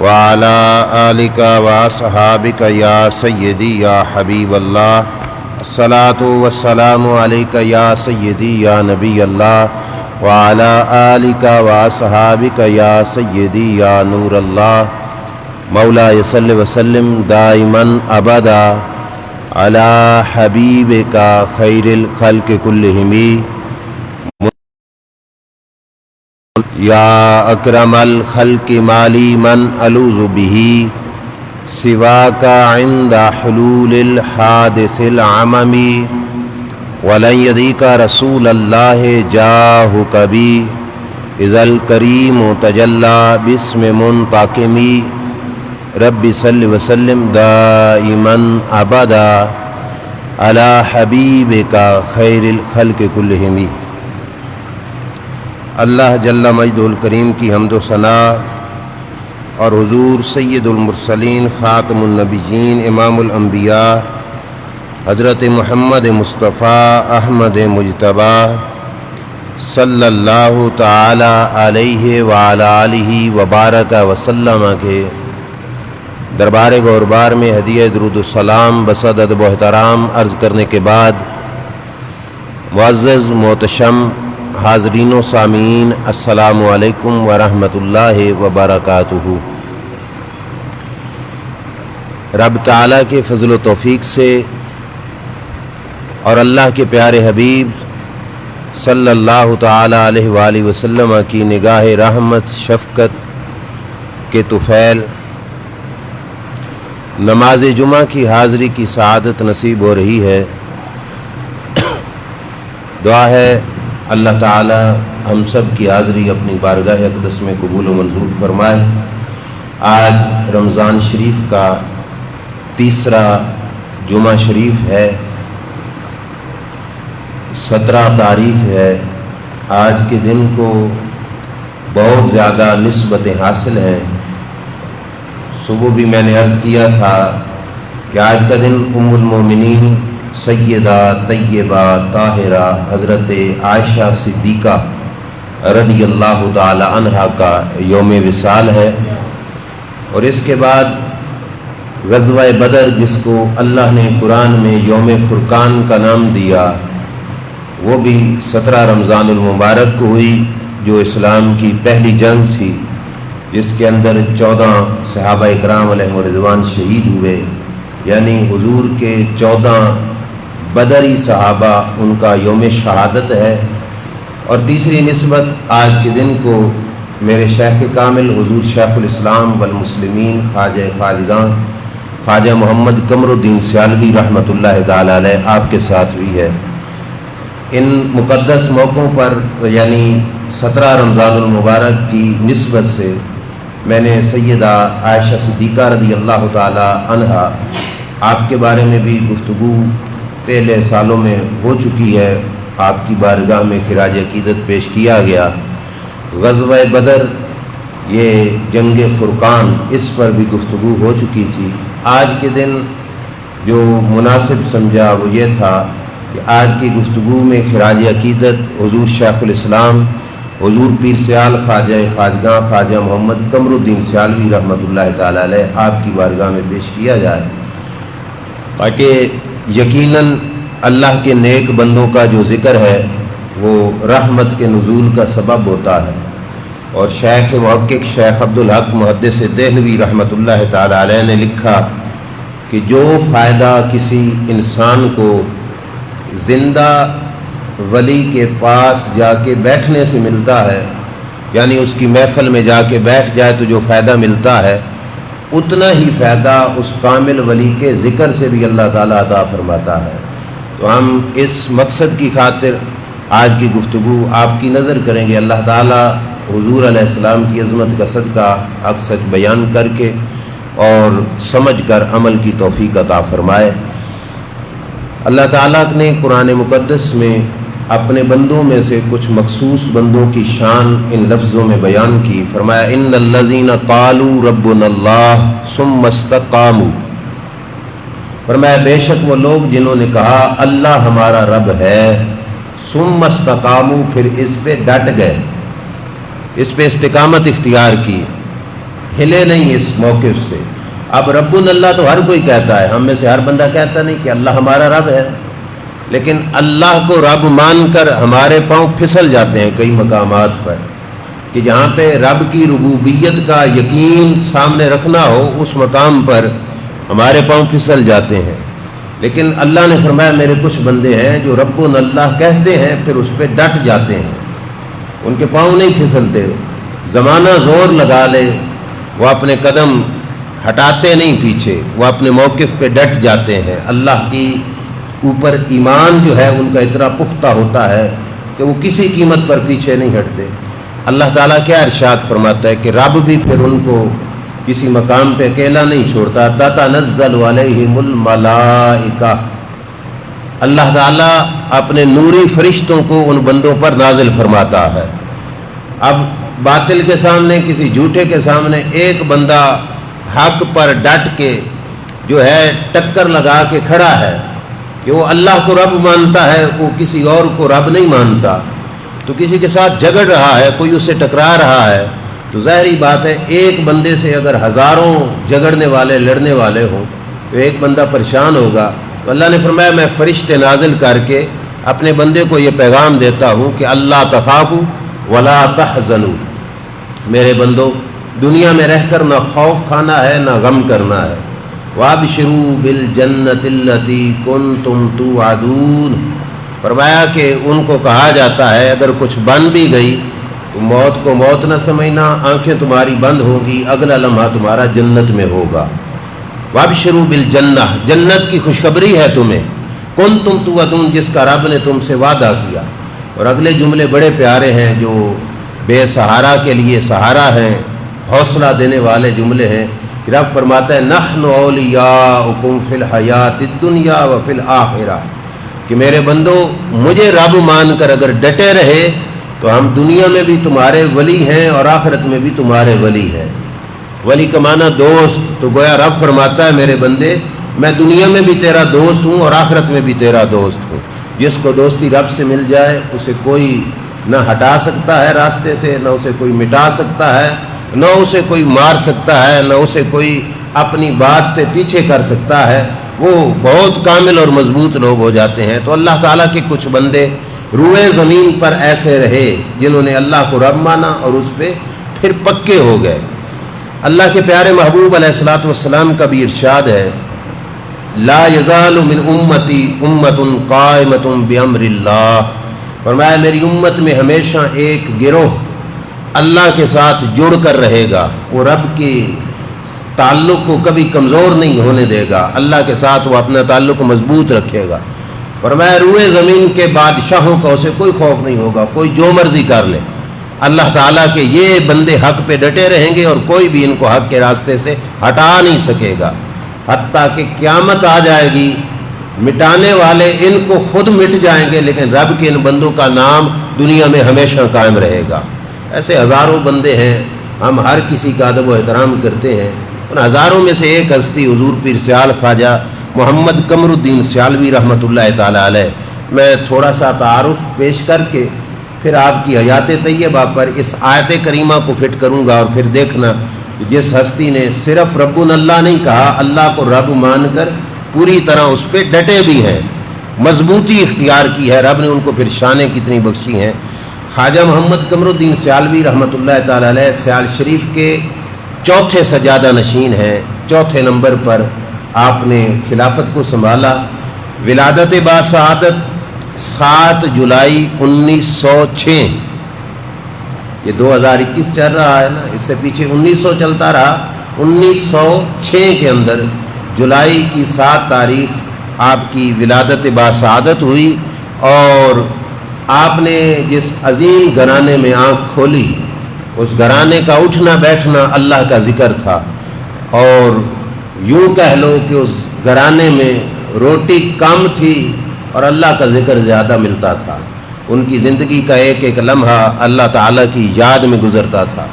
وعلى آلك وأصحابك يا سيدي يا حبيب الله الصلاة والسلام عليك يا سيدي يا نبي الله وعلى آلك وأصحابك يا سيدي يا نور الله مولاي صل وسلم دائما أبدا على حبيبك خير الخلق كلهم یا اکرم الخلق مالی من الوذ به سواک عند حلول الحادث العممی ولن یدیک رسول اللہ جاہک بی اذا الکریم تجلی باسم منتقمی رب صل وسلم دائما ابدا علی حبیبک خیر الخلق کلہم۔ اللہ جل مجد الکریم کی حمد و ثنا اور حضور سید المرسلین خاتم النبیین امام الانبیاء حضرت محمد مصطفیٰ احمد مجتبیٰ صلی اللہ تعالی علیہ وعلی آلہ وبارک وسلم کے دربار گوربار میں ہدیہ درود السلام بصد ادب و احترام عرض کرنے کے بعد معزز محتشم حاضرین و سامعین السلام علیکم ورحمۃ اللہ وبرکاتہ۔ رب تعالیٰ کے فضل و توفیق سے اور اللہ کے پیارے حبیب صلی اللہ تعالیٰ علیہ وآلہ وسلم کی نگاہ رحمت شفقت کے طفیل نماز جمعہ کی حاضری کی سعادت نصیب ہو رہی ہے۔ دعا ہے اللہ تعالی ہم سب کی حاضری اپنی بارگاہ اقدس میں قبول و منظور فرمائے۔ آج رمضان شریف کا تیسرا جمعہ شریف ہے، 17 تاریخ ہے۔ آج کے دن کو بہت زیادہ نسبتیں حاصل ہیں۔ صبح بھی میں نے عرض کیا تھا کہ آج کا دن ام المومنین سیدہ طیبہ طاہرہ حضرت عائشہ صدیقہ رضی اللہ تعالی عنہا کا یوم وصال ہے، اور اس کے بعد غزوہ بدر جس کو اللہ نے قرآن میں یوم فرقان کا نام دیا، وہ بھی 17 رمضان المبارک کو ہوئی، جو اسلام کی پہلی جنگ تھی جس کے اندر 14 صحابہ اکرام علیہم رضوان شہید ہوئے، یعنی حضور کے 14 بدری صحابہ ان کا یوم شہادت ہے۔ اور تیسری نسبت آج کے دن کو میرے شیخ کامل حضور شیخ الاسلام والمسلمین خواجہ خواجگاں خواجہ محمد قمر الدین سیالوی رحمۃ اللہ تعالی علیہ آپ کے ساتھ بھی ہے۔ ان مقدس موقعوں پر یعنی 17 رمضان المبارک کی نسبت سے میں نے سیدہ عائشہ صدیقہ رضی اللہ تعالی عنہا آپ کے بارے میں بھی گفتگو پہلے سالوں میں ہو چکی ہے، آپ کی بارگاہ میں خراج عقیدت پیش کیا گیا۔ غزوہ بدر یہ جنگ فرقان اس پر بھی گفتگو ہو چکی تھی۔ آج کے دن جو مناسب سمجھا وہ یہ تھا کہ آج کی گفتگو میں خراج عقیدت حضور شیخ الاسلام حضور پیر سیال خواجہ خواجگاں خواجہ محمد قمر الدین سیالوی رحمۃ اللہ تعالی علیہ آپ کی بارگاہ میں پیش کیا جائے، تاکہ یقیناً اللہ کے نیک بندوں کا جو ذکر ہے وہ رحمت کے نزول کا سبب ہوتا ہے۔ اور شیخ محقق شیخ عبدالحق محدث دہلوی رحمۃ اللہ تعالی علیہ نے لکھا کہ جو فائدہ کسی انسان کو زندہ ولی کے پاس جا کے بیٹھنے سے ملتا ہے، یعنی اس کی محفل میں جا کے بیٹھ جائے تو جو فائدہ ملتا ہے، اتنا ہی فائدہ اس کامل ولی کے ذکر سے بھی اللہ تعالیٰ عطا فرماتا ہے۔ تو ہم اس مقصد کی خاطر آج کی گفتگو آپ کی نظر کریں گے۔ اللہ تعالیٰ حضور علیہ السلام کی عظمت کا صدقہ حق سچ بیان کر کے اور سمجھ کر عمل کی توفیق عطا فرمائے۔ اللہ تعالیٰ نے قرآن مقدس میں اپنے بندوں میں سے کچھ مخصوص بندوں کی شان ان لفظوں میں بیان کی۔ فرمایا ان الذین قالوا ربنا اللہ ثم استقاموا، فرمایا بے شک وہ لوگ جنہوں نے کہا اللہ ہمارا رب ہے، ثم استقاموا پھر اس پہ ڈٹ گئے، اس پہ استقامت اختیار کی۔ ہلے نہیں اس موقف سے۔ اب رب اللہ تو ہر کوئی کہتا ہے، ہم میں سے ہر بندہ کہتا نہیں کہ اللہ ہمارا رب ہے، لیکن اللہ کو رب مان کر ہمارے پاؤں پھسل جاتے ہیں کئی مقامات پر، کہ جہاں پہ رب کی ربوبیت کا یقین سامنے رکھنا ہو اس مقام پر ہمارے پاؤں پھسل جاتے ہیں۔ لیکن اللہ نے فرمایا میرے کچھ بندے ہیں جو رب اللہ کہتے ہیں پھر اس پہ ڈٹ جاتے ہیں، ان کے پاؤں نہیں پھسلتے، زمانہ زور لگا لے وہ اپنے قدم ہٹاتے نہیں پیچھے، وہ اپنے موقف پہ ڈٹ جاتے ہیں۔ اللہ کی اوپر ایمان جو ہے ان کا اتنا پختہ ہوتا ہے کہ وہ کسی قیمت پر پیچھے نہیں ہٹتے۔ اللہ تعالیٰ کیا ارشاد فرماتا ہے کہ رب بھی پھر ان کو کسی مقام پہ اکیلا نہیں چھوڑتا۔ تتنزل علیہم الملائکہ، اللہ تعالیٰ اپنے نوری فرشتوں کو ان بندوں پر نازل فرماتا ہے۔ اب باطل کے سامنے، کسی جھوٹے کے سامنے ایک بندہ حق پر ڈٹ کے جو ہے ٹکر لگا کے کھڑا ہے کہ وہ اللہ کو رب مانتا ہے، وہ کسی اور کو رب نہیں مانتا، تو کسی کے ساتھ جھگڑ رہا ہے، کوئی اس سے ٹکرا رہا ہے، تو ظاہری بات ہے ایک بندے سے اگر ہزاروں جھگڑنے والے لڑنے والے ہوں تو ایک بندہ پریشان ہوگا۔ تو اللہ نے فرمایا میں فرشتے نازل کر کے اپنے بندے کو یہ پیغام دیتا ہوں کہ اللہ تخافوا ولا تحزنوا، میرے بندو دنیا میں رہ کر نہ خوف کھانا ہے نہ غم کرنا ہے۔ وابشروا بالجنۃ التی کنتم توعدون، فرمایا کہ ان کو کہا جاتا ہے اگر کچھ بن بھی گئی تو موت کو موت نہ سمجھنا، آنکھیں تمہاری بند ہوں گی، اگلا لمحہ تمہارا جنت میں ہوگا۔ وابشروا بالجنہ، جنت کی خوشخبری ہے تمہیں، کنتم توعدون، جس کا رب نے تم سے وعدہ کیا۔ اور اگلے جملے بڑے پیارے ہیں جو بے سہارا کے لیے سہارا ہیں، حوصلہ دینے والے جملے ہیں۔ رب فرماتا ہے نحن اولیاؤکم فی الحیات الدنیا وفی الآخرہ، کہ میرے بندو مجھے رب مان کر اگر ڈٹے رہے تو ہم دنیا میں بھی تمہارے ولی ہیں اور آخرت میں بھی تمہارے ولی ہیں۔ ولی کا معنی دوست، تو گویا رب فرماتا ہے میرے بندے میں دنیا میں بھی تیرا دوست ہوں اور آخرت میں بھی تیرا دوست ہوں۔ جس کو دوستی رب سے مل جائے اسے کوئی نہ ہٹا سکتا ہے راستے سے، نہ اسے کوئی مٹا سکتا ہے، نہ اسے کوئی مار سکتا ہے، نہ اسے کوئی اپنی بات سے پیچھے کر سکتا ہے۔ وہ بہت کامل اور مضبوط لوگ ہو جاتے ہیں۔ تو اللہ تعالیٰ کے کچھ بندے روئے زمین پر ایسے رہے جنہوں نے اللہ کو رب مانا اور اس پہ پھر پکے ہو گئے۔ اللہ کے پیارے محبوب علیہ الصلوۃ والسلام کا بھی ارشاد ہے لا یزال من امتی امت قائمۃ بامر اللہ، فرمایا میری امت میں ہمیشہ ایک گروہ اللہ کے ساتھ جڑ کر رہے گا، وہ رب کی تعلق کو کبھی کمزور نہیں ہونے دے گا، اللہ کے ساتھ وہ اپنا تعلق مضبوط رکھے گا۔ فرمایا روئے زمین کے بادشاہوں کا اسے کوئی خوف نہیں ہوگا، کوئی جو مرضی کر لے، اللہ تعالیٰ کے یہ بندے حق پہ ڈٹے رہیں گے اور کوئی بھی ان کو حق کے راستے سے ہٹا نہیں سکے گا، حتیٰ کہ قیامت آ جائے گی، مٹانے والے ان کو خود مٹ جائیں گے لیکن رب کے ان بندوں کا نام دنیا میں ہمیشہ قائم رہے گا۔ ایسے ہزاروں بندے ہیں، ہم ہر کسی کا ادب و احترام کرتے ہیں، ان ہزاروں میں سے ایک ہستی حضور پیر سیال خواجہ محمد قمر الدین سیالوی رحمۃ اللہ تعالیٰ علیہ، میں تھوڑا سا تعارف پیش کر کے پھر آپ کی حیات طیبہ پر اس آیت کریمہ کو فٹ کروں گا، اور پھر دیکھنا جس ہستی نے صرف رب اللہ نہیں کہا، اللہ کو رب مان کر پوری طرح اس پہ ڈٹے بھی ہیں، مضبوطی اختیار کی ہے، رب نے ان کو پھر شانیں کتنی بخشی ہیں۔ خواجہ محمد قمر الدین سیالوی رحمۃ اللہ تعالیٰ علیہ سیال شریف کے چوتھے سجادہ نشین ہیں، چوتھے نمبر پر آپ نے خلافت کو سنبھالا۔ ولادت باسعادت 7 جولائی 1906، یہ 2021 چل رہا ہے نا، اس سے پیچھے 1900 چلتا رہا، 1906 کے اندر جولائی کی 7 تاریخ آپ کی ولادت باسعادت ہوئی، اور آپ نے جس عظیم گھرانے میں آنکھ کھولی اس گھرانے کا اٹھنا بیٹھنا اللہ کا ذکر تھا، اور یوں کہہ لو کہ اس گھرانے میں روٹی کم تھی اور اللہ کا ذکر زیادہ ملتا تھا۔ ان کی زندگی کا ایک ایک لمحہ اللہ تعالیٰ کی یاد میں گزرتا تھا۔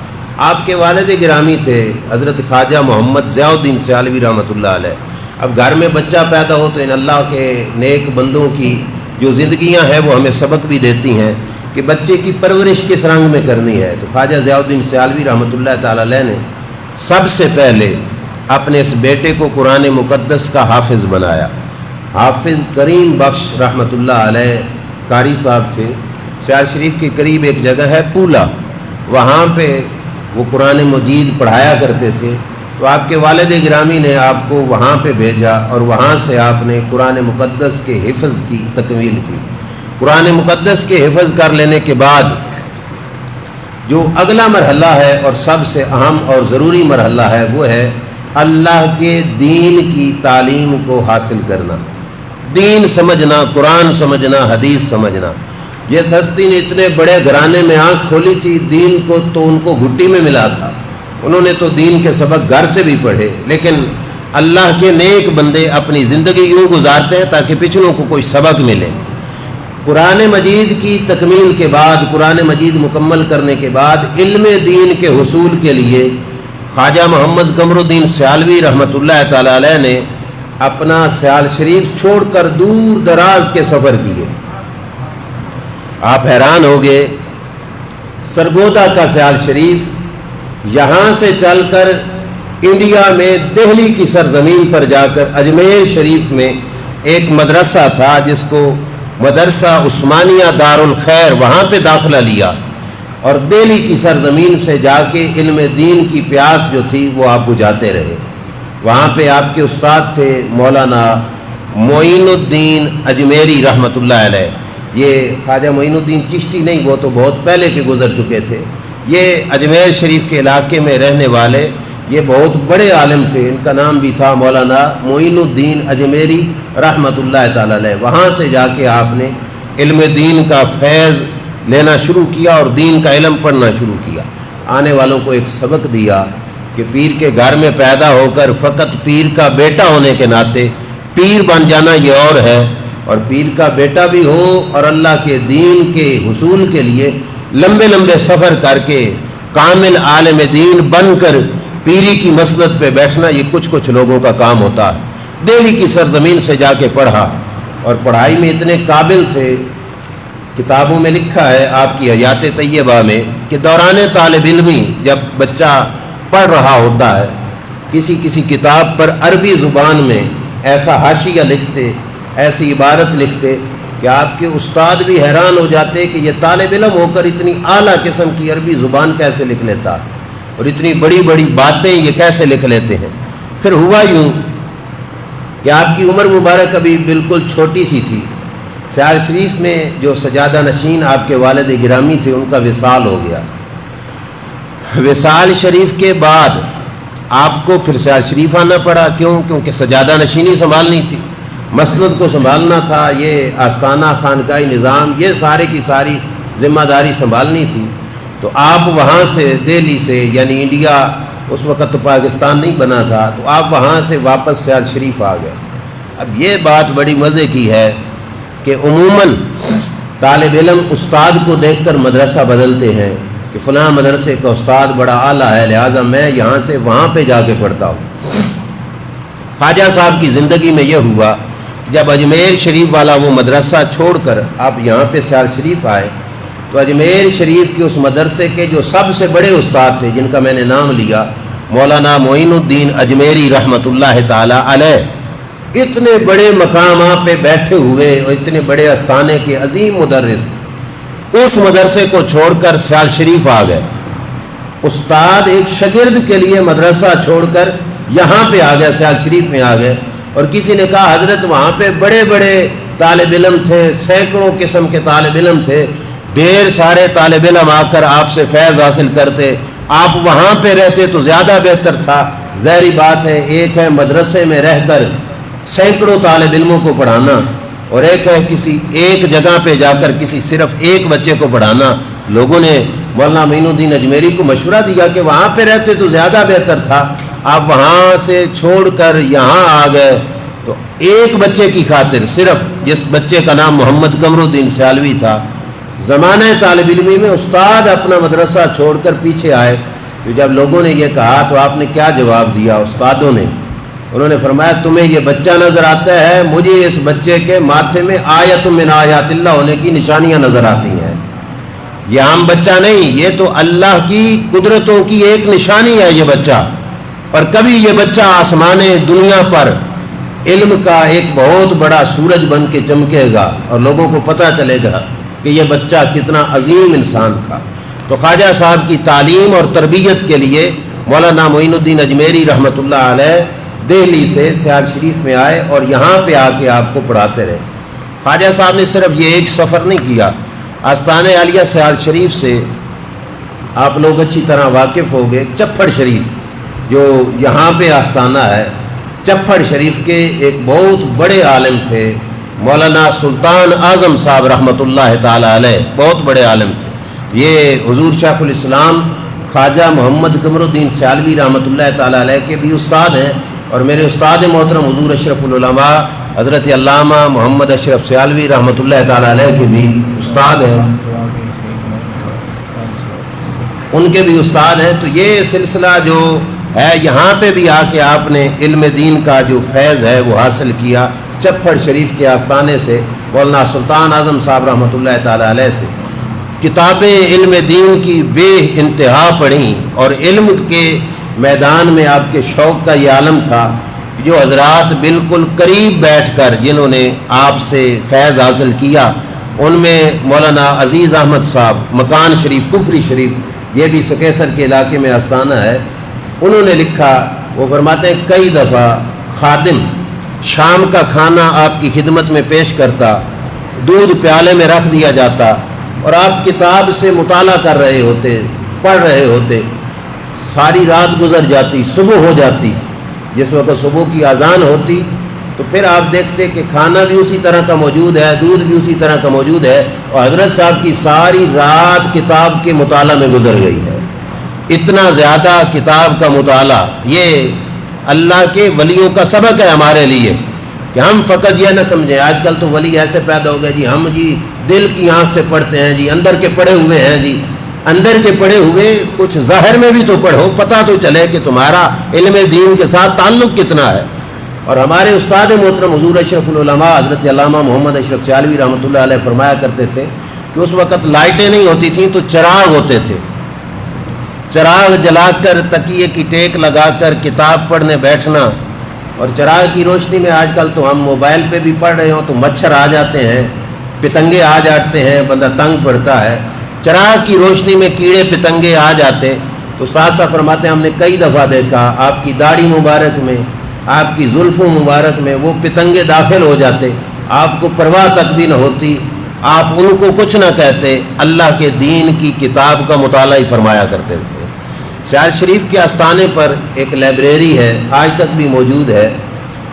آپ کے والد گرامی تھے حضرت خواجہ محمد ضیاء الدین سیالوی رحمۃ اللہ علیہ۔ اب گھر میں بچہ پیدا ہو تو ان اللہ کے نیک بندوں کی جو زندگیاں ہیں وہ ہمیں سبق بھی دیتی ہیں کہ بچے کی پرورش کس رنگ میں کرنی ہے۔ تو خواجہ ضیاء الدین سیالوی رحمۃ اللہ تعالیٰ علیہ نے سب سے پہلے اپنے اس بیٹے کو قرآن مقدس کا حافظ بنایا۔ حافظ کریم بخش رحمۃ اللہ علیہ قاری صاحب تھے، سیال شریف کے قریب ایک جگہ ہے پولا، وہاں پہ وہ قرآن مجید پڑھایا کرتے تھے۔ تو آپ کے والد گرامی نے آپ کو وہاں پہ بھیجا اور وہاں سے آپ نے قرآن مقدس کے حفظ کی تکمیل کی۔ قرآن مقدس کے حفظ کر لینے کے بعد جو اگلا مرحلہ ہے اور سب سے اہم اور ضروری مرحلہ ہے وہ ہے اللہ کے دین کی تعلیم کو حاصل کرنا، دین سمجھنا، قرآن سمجھنا، حدیث سمجھنا۔ یہ سستی نے اتنے بڑے گھرانے میں آنکھ کھولی تھی، دین کو تو ان کو گھٹی میں ملا تھا، انہوں نے تو دین کے سبق گھر سے بھی پڑھے، لیکن اللہ کے نیک بندے اپنی زندگی یوں گزارتے ہیں تاکہ پچھلوں کو کوئی سبق ملے۔ قرآن مجید کی تکمیل کے بعد، قرآن مجید مکمل کرنے کے بعد علم دین کے حصول کے لیے خواجہ محمد قمر الدین سیالوی رحمۃ اللہ تعالی علیہ نے اپنا سیال شریف چھوڑ کر دور دراز کے سفر کیے۔ آپ حیران ہو گئے، سرگودا کا سیال شریف یہاں سے چل کر انڈیا میں دہلی کی سرزمین پر جا کر اجمیر شریف میں ایک مدرسہ تھا جس کو مدرسہ عثمانیہ دارالخیر، وہاں پہ داخلہ لیا اور دہلی کی سرزمین سے جا کے علم دین کی پیاس جو تھی وہ آپ بجھاتے رہے۔ وہاں پہ آپ کے استاد تھے مولانا معین الدین اجمیری رحمۃ اللہ علیہ۔ یہ خواجہ معین الدین چشتی نہیں، وہ تو بہت پہلے کے گزر چکے تھے۔ یہ اجمیر شریف کے علاقے میں رہنے والے یہ بہت بڑے عالم تھے، ان کا نام بھی تھا مولانا معین الدین اجمیری رحمۃ اللہ تعالی علیہ۔ وہاں سے جا کے آپ نے علم دین کا فیض لینا شروع کیا اور دین کا علم پڑھنا شروع کیا۔ آنے والوں کو ایک سبق دیا کہ پیر کے گھر میں پیدا ہو کر فقط پیر کا بیٹا ہونے کے ناطے پیر بن جانا یہ اور ہے، اور پیر کا بیٹا بھی ہو اور اللہ کے دین کے حصول کے لیے لمبے لمبے سفر کر کے کامل عالم دین بن کر پیری کی مسند پہ بیٹھنا یہ کچھ لوگوں کا کام ہوتا ہے۔ دہلی کی سرزمین سے جا کے پڑھا اور پڑھائی میں اتنے قابل تھے، کتابوں میں لکھا ہے آپ کی حیات طیبہ میں کہ دوران طالب علمی جب بچہ پڑھ رہا ہوتا ہے کسی کتاب پر عربی زبان میں ایسا حاشیہ لکھتے، ایسی عبارت لکھتے کہ آپ کے استاد بھی حیران ہو جاتے کہ یہ طالب علم ہو کر اتنی اعلیٰ قسم کی عربی زبان کیسے لکھ لیتا اور اتنی بڑی بڑی باتیں یہ کیسے لکھ لیتے ہیں۔ پھر ہوا یوں کہ آپ کی عمر مبارک ابھی بالکل چھوٹی سی تھی۔ سیال شریف میں جو سجادہ نشین آپ کے والد گرامی تھے ان کا وصال ہو گیا۔ وصال شریف کے بعد آپ کو پھر سیال شریف آنا پڑا، کیونکہ سجادہ نشینی سنبھالنی تھی، مسند کو سنبھالنا تھا، یہ آستانہ خانقاہی نظام، یہ سارے کی ساری ذمہ داری سنبھالنی تھی۔ تو آپ وہاں سے دہلی سے، یعنی انڈیا اس وقت تو پاکستان نہیں بنا تھا، تو آپ وہاں سے واپس سیال شریف آ گئے۔ اب یہ بات بڑی مزے کی ہے کہ عموماً طالب علم استاد کو دیکھ کر مدرسہ بدلتے ہیں کہ فلاں مدرسے کا استاد بڑا اعلیٰ ہے لہٰذا میں یہاں سے وہاں پہ جا کے پڑھتا ہوں۔ خواجہ صاحب کی زندگی میں یہ ہوا جب اجمیر شریف والا وہ مدرسہ چھوڑ کر آپ یہاں پہ سیال شریف آئے تو اجمیر شریف کے اس مدرسے کے جو سب سے بڑے استاد تھے جن کا میں نے نام لیا مولانا معین الدین اجمیری رحمۃ اللہ تعالی علیہ، اتنے بڑے مقامات پہ بیٹھے ہوئے اور اتنے بڑے آستانے کے عظیم مدرس اس مدرسے کو چھوڑ کر سیال شریف آ گئے۔ استاد ایک شاگرد کے لیے مدرسہ چھوڑ کر یہاں پہ آ گئے، سیال شریف میں آ گئے، اور کسی نے کہا حضرت وہاں پہ بڑے بڑے طالب علم تھے، سینکڑوں قسم کے طالب علم تھے، ڈھیر سارے طالب علم آ کر آپ سے فیض حاصل کرتے، آپ وہاں پہ رہتے تو زیادہ بہتر تھا۔ ظاہری بات ہے، ایک ہے مدرسے میں رہ کر سینکڑوں طالب علموں کو پڑھانا اور ایک ہے کسی ایک جگہ پہ جا کر کسی صرف ایک بچے کو پڑھانا۔ لوگوں نے مولانا معین الدین اجمیری کو مشورہ دیا کہ وہاں پہ رہتے تو زیادہ بہتر تھا، آپ وہاں سے چھوڑ کر یہاں آ گئے تو ایک بچے کی خاطر، صرف جس بچے کا نام محمد قمر الدین سیالوی تھا، زمانہ طالب علمی میں استاد اپنا مدرسہ چھوڑ کر پیچھے آئے۔ تو جب لوگوں نے یہ کہا تو آپ نے کیا جواب دیا استادوں نے؟ انہوں نے فرمایا تمہیں یہ بچہ نظر آتا ہے، مجھے اس بچے کے ماتھے میں آیت من آیات اللہ ہونے کی نشانیاں نظر آتی ہیں۔ یہ عام بچہ نہیں، یہ تو اللہ کی قدرتوں کی ایک نشانی ہے یہ بچہ۔ اور کبھی یہ بچہ آسمان دنیا پر علم کا ایک بہت بڑا سورج بن کے چمکے گا اور لوگوں کو پتہ چلے گا کہ یہ بچہ کتنا عظیم انسان تھا۔ تو خواجہ صاحب کی تعلیم اور تربیت کے لیے مولانا معین الدین اجمیری رحمۃ اللہ علیہ دہلی سے سیال شریف میں آئے اور یہاں پہ آ کے آپ کو پڑھاتے رہے۔ خواجہ صاحب نے صرف یہ ایک سفر نہیں کیا، آستانہ عالیہ سیال شریف سے آپ لوگ اچھی طرح واقف ہو گئے، چپھڑ شریف جو یہاں پہ آستانہ ہے، چپھڑ شریف کے ایک بہت بڑے عالم تھے مولانا سلطان اعظم صاحب رحمۃ اللہ تعالی علیہ، بہت بڑے عالم تھے۔ یہ حضور شیخ الاسلام خواجہ محمد قمر الدین سیالوی رحمۃ اللہ تعالی علیہ کے بھی استاد ہیں، اور میرے استاد محترم حضور اشرف العلماء حضرت علامہ محمد اشرف سیالوی رحمۃ اللہ تعالی علیہ کے بھی استاد ہیں، ان کے بھی استاد ہیں۔ تو یہ سلسلہ جو ہے یہاں پہ بھی آ کے آپ نے علم دین کا جو فیض ہے وہ حاصل کیا، چپھڑ شریف کے آستانے سے مولانا سلطان اعظم صاحب رحمۃ اللہ تعالی علیہ سے کتابیں علم دین کی بے انتہا پڑھیں، اور علم کے میدان میں آپ کے شوق کا یہ عالم تھا جو حضرات بالکل قریب بیٹھ کر جنہوں نے آپ سے فیض حاصل کیا، ان میں مولانا عزیز احمد صاحب مکان شریف کفری شریف، یہ بھی سکیسر کے علاقے میں آستانہ ہے، انہوں نے لکھا، وہ فرماتے ہیں کئی دفعہ خادم شام کا کھانا آپ کی خدمت میں پیش کرتا، دودھ پیالے میں رکھ دیا جاتا اور آپ کتاب سے مطالعہ کر رہے ہوتے، پڑھ رہے ہوتے، ساری رات گزر جاتی، صبح ہو جاتی، جس وقت صبح کی اذان ہوتی تو پھر آپ دیکھتے کہ کھانا بھی اسی طرح کا موجود ہے، دودھ بھی اسی طرح کا موجود ہے، اور حضرت صاحب کی ساری رات کتاب کے مطالعہ میں گزر گئی ہے۔ اتنا زیادہ کتاب کا مطالعہ یہ اللہ کے ولیوں کا سبق ہے ہمارے لیے، کہ ہم فقط یہ نہ سمجھیں آج کل تو ولی ایسے پیدا ہو گئے جی، ہم جی دل کی آنکھ سے پڑھتے ہیں جی، اندر کے پڑھے ہوئے ہیں جی، اندر کے پڑھے ہوئے کچھ ظاہر میں بھی تو پڑھو، پتہ تو چلے کہ تمہارا علم دین کے ساتھ تعلق کتنا ہے۔ اور ہمارے استاد محترم حضور اشرف العلماء حضرت علامہ محمد اشرف سیالوی رحمۃ اللہ علیہ فرمایا کرتے تھے کہ اس وقت لائٹیں نہیں ہوتی تھیں تو چراغ ہوتے تھے، چراغ جلا کر تکیے کی ٹیک لگا کر کتاب پڑھنے بیٹھنا، اور چراغ کی روشنی میں آج کل تو ہم موبائل پہ بھی پڑھ رہے ہوں تو مچھر آ جاتے ہیں، پتنگے آ جاتے ہیں، بندہ تنگ پڑتا ہے، چراغ کی روشنی میں کیڑے پتنگے آ جاتے۔ تو استاد صاحب فرماتے ہیں ہم نے کئی دفعہ دیکھا آپ کی داڑھی مبارک میں، آپ کی زلفوں مبارک میں وہ پتنگے داخل ہو جاتے، آپ کو پرواہ تک بھی نہ ہوتی، آپ ان کو کچھ نہ کہتے، اللہ کے دین کی کتاب کا مطالعہ ہی فرمایا کرتے تھے۔ سیال شریف کے آستانے پر ایک لائبریری ہے، آج تک بھی موجود ہے،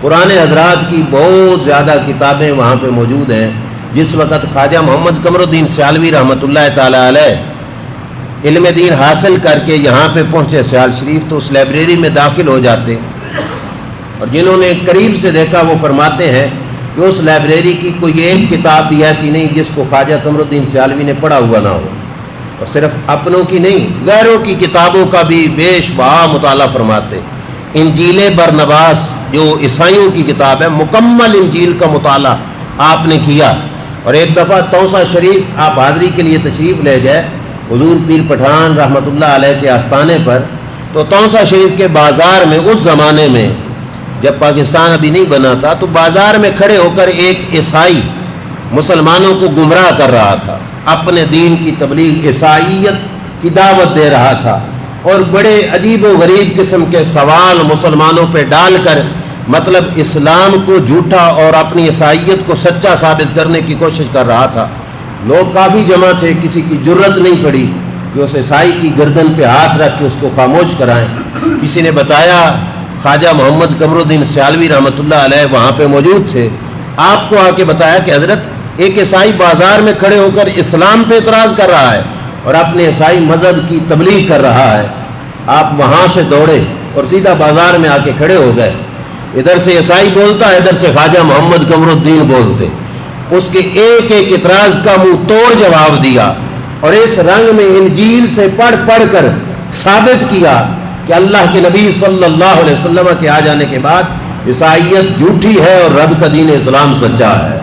پرانے حضرات کی بہت زیادہ کتابیں وہاں پہ موجود ہیں۔ جس وقت خواجہ محمد قمر الدین سیالوی رحمۃ اللہ تعالی علیہ علم دین حاصل کر کے یہاں پہ پہنچے سیال شریف تو اس لائبریری میں داخل ہو جاتے، اور جنہوں نے قریب سے دیکھا وہ فرماتے ہیں کہ اس لائبریری کی کوئی ایک کتاب بھی ایسی نہیں جس کو خواجہ قمر الدین سیالوی نے پڑھا ہوا نہ ہو، اور صرف اپنوں کی نہیں غیروں کی کتابوں کا بھی بیش بہا مطالعہ فرماتے۔ انجیل برنباس جو عیسائیوں کی کتاب ہے، مکمل انجیل کا مطالعہ آپ نے کیا، اور ایک دفعہ توسا شریف آپ حاضری کے لیے تشریف لے گئے حضور پیر پٹھان رحمۃ اللہ علیہ کے آستانے پر، تو توسا شریف کے بازار میں اس زمانے میں جب پاکستان ابھی نہیں بنا تھا تو بازار میں کھڑے ہو کر ایک عیسائی مسلمانوں کو گمراہ کر رہا تھا، اپنے دین کی تبلیغ عیسائیت کی دعوت دے رہا تھا، اور بڑے عجیب و غریب قسم کے سوال مسلمانوں پہ ڈال کر مطلب اسلام کو جھوٹا اور اپنی عیسائیت کو سچا ثابت کرنے کی کوشش کر رہا تھا۔ لوگ کافی جمع تھے، کسی کی جرت نہیں پڑی کہ اس عیسائی کی گردن پہ ہاتھ رکھ کے اس کو خاموش کرائیں۔ کسی نے بتایا خواجہ محمد قمر الدین سیالوی رحمۃ اللہ علیہ وہاں پہ موجود تھے، آپ کو آ کے بتایا کہ حضرت ایک عیسائی بازار میں کھڑے ہو کر اسلام پہ اعتراض کر رہا ہے اور اپنے عیسائی مذہب کی تبلیغ کر رہا ہے۔ آپ وہاں سے دوڑے اور سیدھا بازار میں آ کے کھڑے ہو گئے، ادھر سے عیسائی بولتا ہے، ادھر سے خواجہ محمد قمر الدین بولتے، اس کے ایک ایک اعتراض کا منہ توڑ جواب دیا، اور اس رنگ میں انجیل سے پڑھ پڑھ کر ثابت کیا کہ اللہ کے نبی صلی اللہ علیہ وسلم کے آ جانے کے بعد عیسائیت جھوٹی ہے اور رب کا دین اسلام سچا ہے۔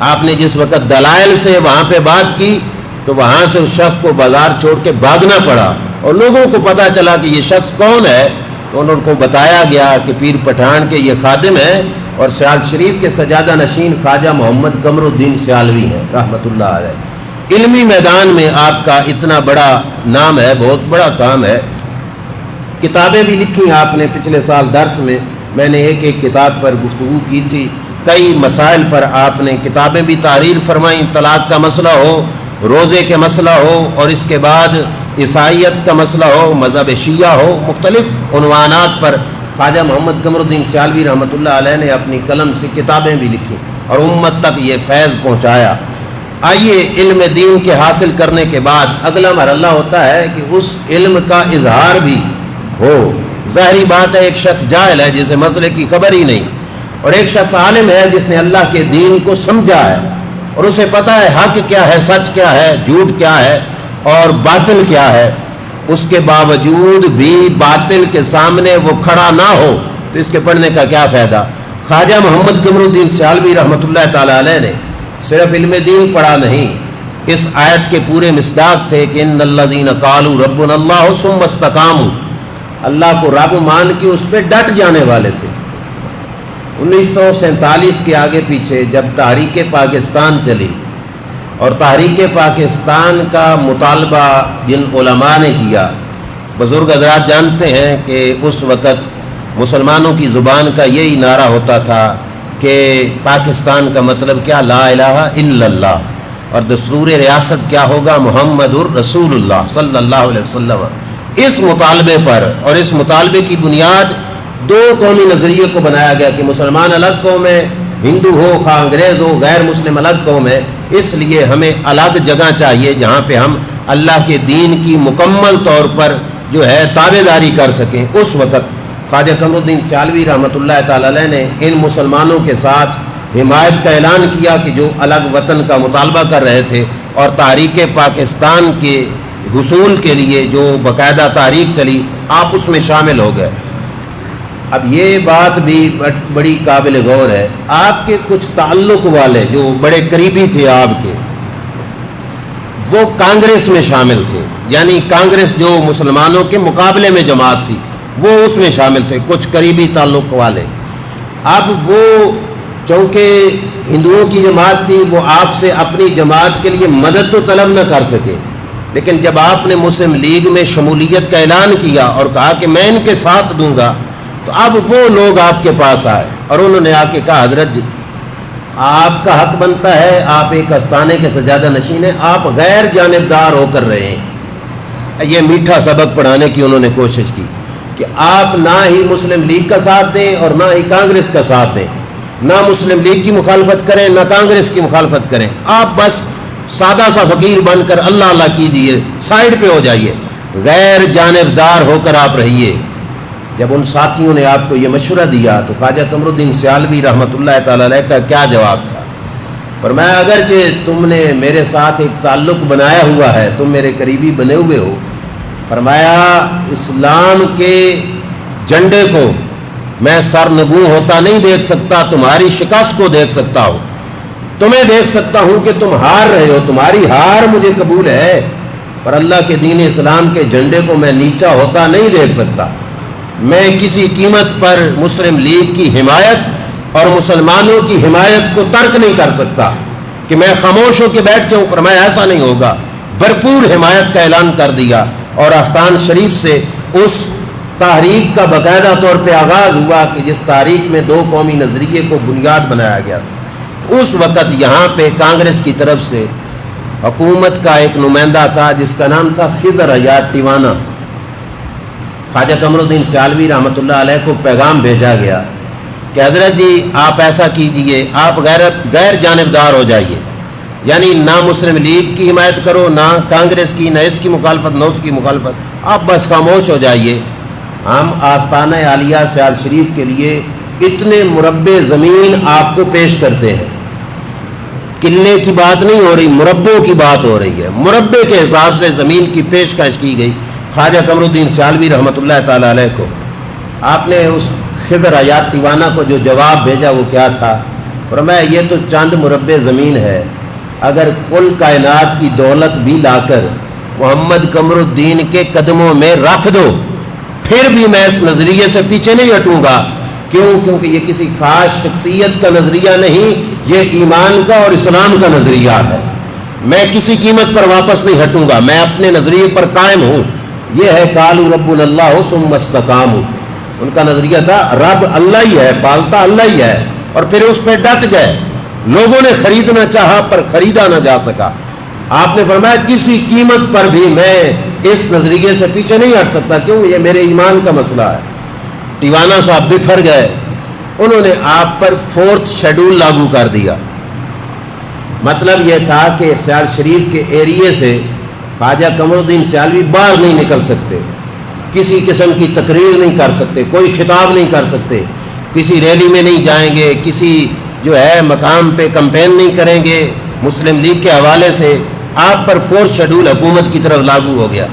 آپ نے جس وقت دلائل سے وہاں پہ بات کی تو وہاں سے اس شخص کو بازار چھوڑ کے بھاگنا پڑا، اور لوگوں کو پتا چلا کہ یہ شخص کون ہے، تو ان کو بتایا گیا کہ پیر پٹھان کے یہ خادم ہیں اور سیال شریف کے سجادہ نشین خواجہ محمد قمر الدین سیالوی ہیں رحمۃ اللہ علیہ۔ علمی میدان میں آپ کا اتنا بڑا نام ہے، بہت بڑا کام ہے۔ کتابیں بھی لکھی آپ نے، پچھلے سال درس میں نے ایک کتاب پر گفتگو کی تھی، کئی مسائل پر آپ نے کتابیں بھی تحریر فرمائیں، طلاق کا مسئلہ ہو، روزے کے مسئلہ ہو، اور اس کے بعد عیسائیت کا مسئلہ ہو، مذہب شیعہ ہو، مختلف عنوانات پر خواجہ محمد قمر الدین سیالوی رحمۃ اللہ علیہ نے اپنی قلم سے کتابیں بھی لکھی اور امت تک یہ فیض پہنچایا۔ آئیے علم دین کے حاصل کرنے کے بعد اگلا مرحلہ ہوتا ہے کہ اس علم کا اظہار بھی ہو۔ ظاہری بات ہے ایک شخص جاہل ہے جسے مسئلے کی خبر ہی نہیں، اور ایک شخص عالم ہے جس نے اللہ کے دین کو سمجھا ہے اور اسے پتہ ہے حق کیا ہے، سچ کیا ہے، جھوٹ کیا ہے اور باطل کیا ہے۔ اس کے باوجود بھی باطل کے سامنے وہ کھڑا نہ ہو تو اس کے پڑھنے کا کیا فائدہ۔ خواجہ محمد قمر الدین سیالوی رحمۃ اللہ تعالی علیہ نے صرف علم دین پڑھا نہیں، اس آیت کے پورے مصداق تھے کہ ان الذین قالوا ربنا اللہ ثم استقاموا، اللہ کو رب مان کے اس پہ ڈٹ جانے والے تھے۔ 1947 کے آگے پیچھے جب تحریک پاکستان چلی اور تحریک پاکستان کا مطالبہ جن علماء نے کیا، بزرگ حضرات جانتے ہیں کہ اس وقت مسلمانوں کی زبان کا یہی نعرہ ہوتا تھا کہ پاکستان کا مطلب کیا، لا الہ الا اللہ، اور دستور ریاست کیا ہوگا، محمد الرسول اللہ صلی اللہ علیہ وسلم۔ اس مطالبے پر اور اس مطالبے کی بنیاد دو قومی نظریے کو بنایا گیا کہ مسلمان الگ قوم ہے، ہندو ہو، خواہ انگریز ہو، غیر مسلم الگ قوم ہے، اس لیے ہمیں الگ جگہ چاہیے جہاں پہ ہم اللہ کے دین کی مکمل طور پر جو ہے تابع داری کر سکیں۔ اس وقت خواجہ قمر الدین سیالوی رحمۃ اللہ تعالی علیہ نے ان مسلمانوں کے ساتھ حمایت کا اعلان کیا کہ جو الگ وطن کا مطالبہ کر رہے تھے، اور تحریک پاکستان کے حصول کے لیے جو باقاعدہ تحریک چلی آپ اس میں شامل ہو گئے۔ اب یہ بات بھی بڑی قابل غور ہے، آپ کے کچھ تعلق والے جو بڑے قریبی تھے آپ کے، وہ کانگریس میں شامل تھے، یعنی کانگریس جو مسلمانوں کے مقابلے میں جماعت تھی وہ اس میں شامل تھے، کچھ قریبی تعلق والے۔ اب وہ چونکہ ہندوؤں کی جماعت تھی، وہ آپ سے اپنی جماعت کے لیے مدد تو طلب نہ کر سکے، لیکن جب آپ نے مسلم لیگ میں شمولیت کا اعلان کیا اور کہا کہ میں ان کے ساتھ دوں گا، تو اب وہ لوگ آپ کے پاس آئے اور انہوں نے آ کے کہا حضرت جی آپ کا حق بنتا ہے، آپ ایک آستانے کے سجادہ نشین ہیں، آپ غیر جانبدار ہو کر رہے ہیں۔ یہ میٹھا سبق پڑھانے کی انہوں نے کوشش کی کہ آپ نہ ہی مسلم لیگ کا ساتھ دیں اور نہ ہی کانگریس کا ساتھ دیں، نہ مسلم لیگ کی مخالفت کریں نہ کانگریس کی مخالفت کریں، آپ بس سادہ سا فقیر بن کر اللہ اللہ کیجئے، سائیڈ پہ ہو جائیے، غیر جانبدار ہو کر آپ رہیے۔ جب ان ساتھیوں نے آپ کو یہ مشورہ دیا تو خواجہ قمر الدین سیالوی رحمۃ اللہ تعالی علیہ کا کیا جواب تھا؟ فرمایا اگرچہ تم نے میرے ساتھ ایک تعلق بنایا ہوا ہے، تم میرے قریبی بنے ہوئے ہو، فرمایا اسلام کے جھنڈے کو میں سرنگوں ہوتا نہیں دیکھ سکتا، تمہاری شکست کو دیکھ سکتا ہوں، تمہیں دیکھ سکتا ہوں کہ تم ہار رہے ہو، تمہاری ہار مجھے قبول ہے، پر اللہ کے دین اسلام کے جھنڈے کو میں نیچا ہوتا نہیں دیکھ سکتا۔ میں کسی قیمت پر مسلم لیگ کی حمایت اور مسلمانوں کی حمایت کو ترک نہیں کر سکتا کہ میں خاموش ہو کے بیٹھ جاؤں۔ فرمایا ایسا نہیں ہوگا، بھرپور حمایت کا اعلان کر دیا، اور آستان شریف سے اس تحریک کا باقاعدہ طور پہ آغاز ہوا کہ جس تحریک میں دو قومی نظریے کو بنیاد بنایا گیا تھا۔ اس وقت یہاں پہ کانگریس کی طرف سے حکومت کا ایک نمائندہ تھا جس کا نام تھا خضر حیات ٹیوانہ۔ خواجہ قمر الدین سیالوی رحمۃ اللہ علیہ کو پیغام بھیجا گیا کہ حضرت جی آپ ایسا کیجئے، آپ غیر جانبدار ہو جائیے، یعنی نہ مسلم لیگ کی حمایت کرو، نہ کانگریس کی، نہ اس کی مخالفت نہ اس کی مخالفت، آپ بس خاموش ہو جائیے۔ ہم آستانہ عالیہ سیال شریف کے لیے اتنے مربع زمین آپ کو پیش کرتے ہیں، قلعے کی بات نہیں ہو رہی، مربوں کی بات ہو رہی ہے، مربع کے حساب سے زمین کی پیشکش کی گئی خواجہ قمر الدین سیالوی رحمۃ اللہ تعالی علیہ کو۔ آپ نے اس خضر حیات ٹیوانہ کو جو جواب بھیجا وہ کیا تھا؟ فرمایا یہ تو چند مربع زمین ہے، اگر کل کائنات کی دولت بھی لا کر محمد قمر الدین کے قدموں میں رکھ دو پھر بھی میں اس نظریے سے پیچھے نہیں ہٹوں گا. کیوں؟ کیونکہ یہ کسی خاص شخصیت کا نظریہ نہیں، یہ ایمان کا اور اسلام کا نظریہ ہے. میں کسی قیمت پر واپس نہیں ہٹوں گا، میں اپنے نظریے پر قائم ہوں. یہ ہے قالوا ربنا اللہ ثم استقاموا. ان کا نظریہ تھا رب اللہ ہی ہے، پالتا اللہ ہی ہے، اور پھر اس پہ ڈٹ گئے. لوگوں نے خریدنا چاہا پر خریدا نہ جا سکا. آپ نے فرمایا کسی قیمت پر بھی میں اس نظریے سے پیچھے نہیں ہٹ سکتا. کیوں؟ یہ میرے ایمان کا مسئلہ ہے. ٹیوانا صاحب بکھر گئے. انہوں نے آپ پر 4تھ شیڈول لاگو کر دیا. مطلب یہ تھا کہ سیال شریف کے ایریے سے خواجہ قمر الدین سیالوی باہر نہیں نکل سکتے، کسی قسم کی تقریر نہیں کر سکتے، کوئی خطاب نہیں کر سکتے، کسی ریلی میں نہیں جائیں گے، کسی جو ہے مقام پہ کمپین نہیں کریں گے. مسلم لیگ کے حوالے سے آپ پر 4تھ شیڈول حکومت کی طرف لاگو ہو گیا.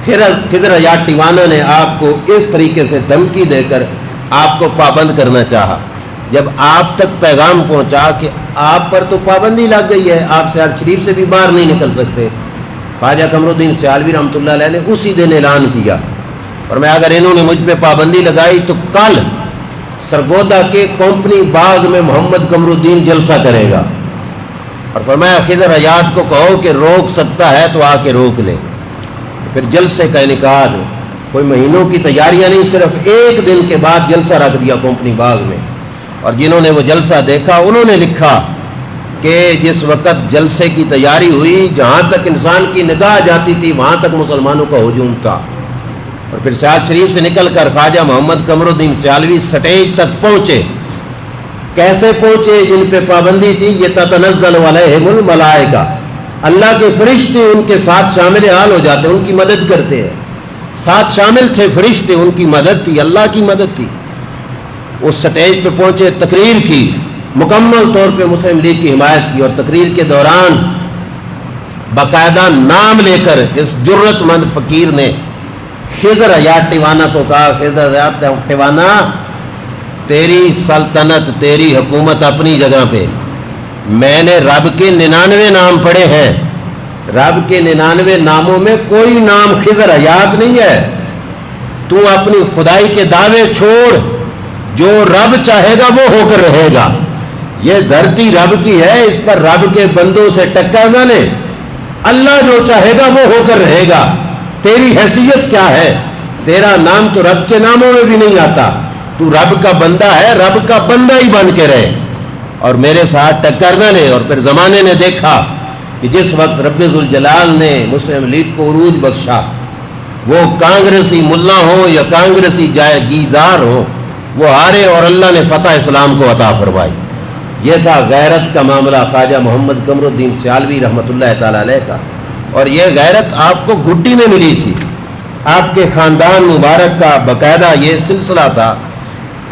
خضر حیات ٹیوانا نے آپ کو اس طریقے سے دھمکی دے کر آپ کو پابند کرنا چاہا. جب آپ تک پیغام پہنچا کہ آپ پر تو پابندی لگ گئی ہے، آپ سیال شریف سے بھی باہر نہیں نکل سکتے، خواجہ قمر الدین سیالوی رحمۃ اللہ علیہ نے اسی دن اعلان کیا. اور میں اگر انہوں نے مجھ پہ پابندی لگائی تو کل سرگودا کے کمپنی باغ میں محمد قمر الدین جلسہ کرے گا. اور فرمایا خضر حیات کو کہو کہ روک سکتا ہے تو آ کے روک لے. پھر جلسے کا انعقاد، کوئی مہینوں کی تیاریاں نہیں، صرف ایک دن کے بعد جلسہ رکھ دیا کمپنی باغ میں. اور جنہوں نے وہ جلسہ دیکھا انہوں نے لکھا کہ جس وقت جلسے کی تیاری ہوئی، جہاں تک انسان کی نگاہ جاتی تھی وہاں تک مسلمانوں کا ہجوم تھا. اور پھر سیال شریف سے نکل کر خواجہ محمد قمر الدین سیالوی سٹیج تک پہنچے. کیسے پہنچے؟ جن پہ پابندی تھی یہ تتنزل علیہم الملائکہ، اللہ کے فرشتے ان کے ساتھ شامل حال ہو جاتے، ان کی مدد کرتے ہیں. ساتھ شامل تھے فرشتے، ان کی مدد تھی، اللہ کی مدد تھی. اس سٹیج پہ پہنچے، تقریر کی، مکمل طور پہ مسلم لیگ کی حمایت کی. اور تقریر کے دوران باقاعدہ نام لے کر اس جرت مند فقیر نے خضر حیات ٹیوانا کو کہا، خضر حیات ٹیوانا، تیری سلطنت، تیری حکومت اپنی جگہ پہ، میں نے رب کے 99 نام پڑھے ہیں، رب کے 99 ناموں میں کوئی نام خضر حیات نہیں ہے. تو اپنی خدائی کے دعوے چھوڑ، جو رب چاہے گا وہ ہو کر رہے گا. یہ دھرتی رب کی ہے، اس پر رب کے بندوں سے ٹکر نہ لے. اللہ جو چاہے گا وہ ہو کر رہے گا. تیری حیثیت کیا ہے؟ تیرا نام تو رب کے ناموں میں بھی نہیں آتا. تو رب کا بندہ ہے، رب کا بندہ ہی بن کے رہے اور میرے ساتھ ٹکر نہ لے. اور پھر زمانے نے دیکھا کہ جس وقت رب ذوالجلال نے مسلم لیگ کو عروج بخشا، وہ کانگریسی ملا ہوں یا کانگریسی جاگیردار ہوں، وہ ہارے اور اللہ نے فتح اسلام کو عطا فرمائی. یہ تھا غیرت کا معاملہ خواجہ محمد قمر الدین سیالوی رحمۃ اللہ تعالی علیہ کا. اور یہ غیرت آپ کو گھٹی میں ملی تھی. آپ کے خاندان مبارک کا باقاعدہ یہ سلسلہ تھا.